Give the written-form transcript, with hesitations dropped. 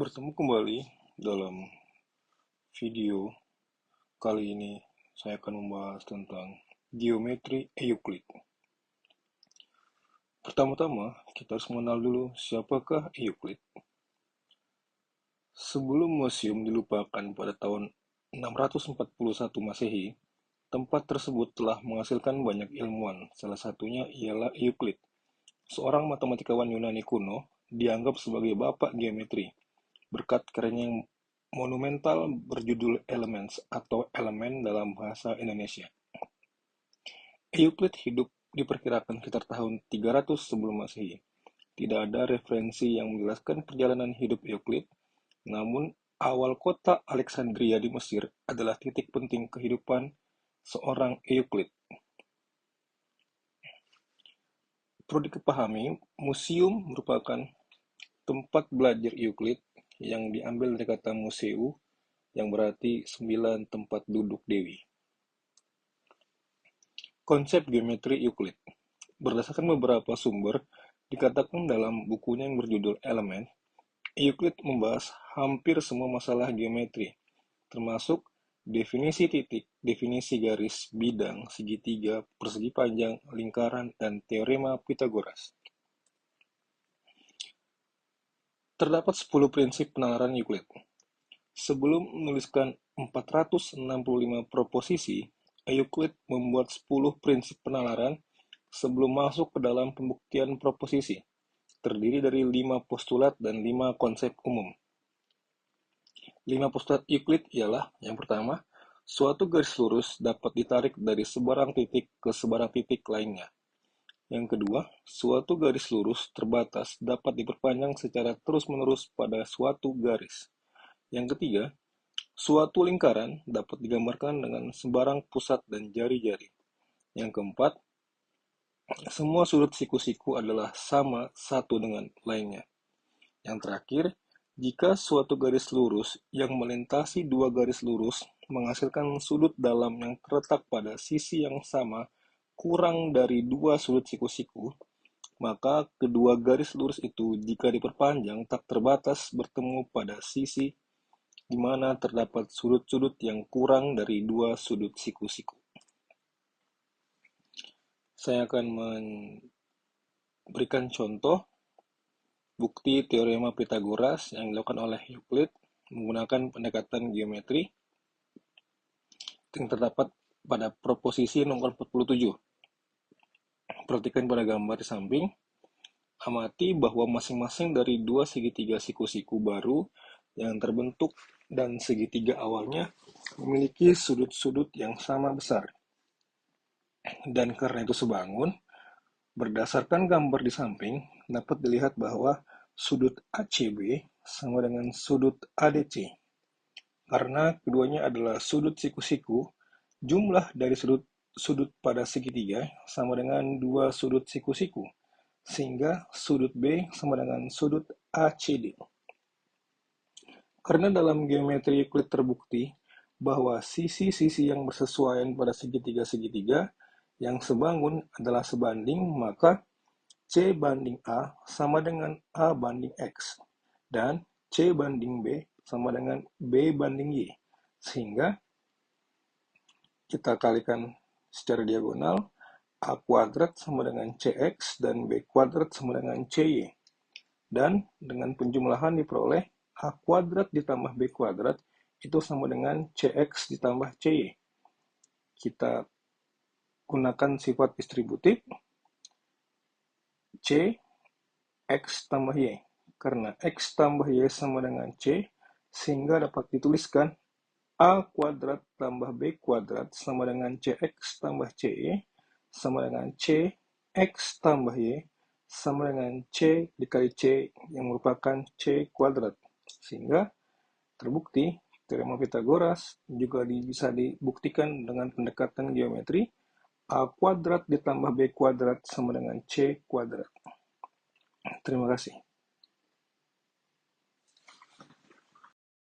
Bertemu kembali dalam video kali ini. Saya akan membahas tentang geometri Euclid. Pertama-tama, kita harus mengenal dulu siapakah Euclid. Sebelum museum dilupakan pada tahun 641 Masehi, tempat tersebut telah menghasilkan banyak ilmuwan. Salah satunya ialah Euclid, seorang matematikawan Yunani kuno, dianggap sebagai bapak geometri berkat karyanya yang monumental berjudul Elements atau Elemen dalam bahasa Indonesia. Euclid hidup diperkirakan sekitar tahun 300 sebelum Masehi. Tidak ada referensi yang menjelaskan perjalanan hidup Euclid, namun awal kota Alexandria di Mesir adalah titik penting kehidupan seorang Euclid. Perlu dipahami, museum merupakan tempat belajar Euclid yang diambil dari kata museu, yang berarti 9 tempat duduk dewi. Konsep geometri Euclid. Berdasarkan beberapa sumber, dikatakan dalam bukunya yang berjudul Elemen, Euclid membahas hampir semua masalah geometri, termasuk definisi titik, definisi garis, bidang, segitiga, persegi panjang, lingkaran, dan teorema Pythagoras. Terdapat 10 prinsip penalaran Euclid. Sebelum menuliskan 465 proposisi, Euclid membuat 10 prinsip penalaran sebelum masuk ke dalam pembuktian proposisi, terdiri dari 5 postulat dan 5 konsep umum. 5 postulat Euclid ialah, yang pertama, suatu garis lurus dapat ditarik dari sebarang titik ke sebarang titik lainnya. Yang kedua, suatu garis lurus terbatas dapat diperpanjang secara terus-menerus pada suatu garis. Yang ketiga, suatu lingkaran dapat digambarkan dengan sembarang pusat dan jari-jari. Yang keempat, semua sudut siku-siku adalah sama satu dengan lainnya. Yang terakhir, jika suatu garis lurus yang melintasi dua garis lurus menghasilkan sudut dalam yang terletak pada sisi yang sama kurang dari dua sudut siku-siku, maka kedua garis lurus itu jika diperpanjang tak terbatas bertemu pada sisi di mana terdapat sudut-sudut yang kurang dari dua sudut siku-siku. Saya akan memberikan contoh bukti teorema Pythagoras yang dilakukan oleh Euclid menggunakan pendekatan geometri yang terdapat pada proposisi nomor 47. Perhatikan pada gambar di samping. Amati bahwa masing-masing dari dua segitiga siku-siku baru yang terbentuk dan segitiga awalnya memiliki sudut-sudut yang sama besar. Dan karena itu sebangun, berdasarkan gambar di samping, dapat dilihat bahwa sudut ACB sama dengan sudut ADC. Karena keduanya adalah sudut siku-siku, jumlah dari sudut pada segitiga sama dengan dua sudut siku-siku, sehingga sudut B sama dengan sudut ACD. Karena dalam geometri Euclid terbukti bahwa sisi-sisi yang bersesuaian pada segitiga-segitiga yang sebangun adalah sebanding, maka C banding A sama dengan A banding X, dan C banding B sama dengan B banding Y. Sehingga kita kalikan secara diagonal, A kuadrat sama dengan CX dan B kuadrat sama dengan CY. Dan dengan penjumlahan diperoleh A kuadrat ditambah B kuadrat itu sama dengan CX ditambah CY. Kita gunakan sifat distributif C X tambah Y. Karena X tambah Y sama dengan C, sehingga dapat dituliskan A kuadrat tambah B kuadrat sama dengan CX tambah CY sama dengan CX tambah Y sama dengan C dikali C yang merupakan C kuadrat. Sehingga terbukti teorema Pythagoras juga bisa dibuktikan dengan pendekatan geometri A kuadrat ditambah B kuadrat sama dengan C kuadrat. Terima kasih.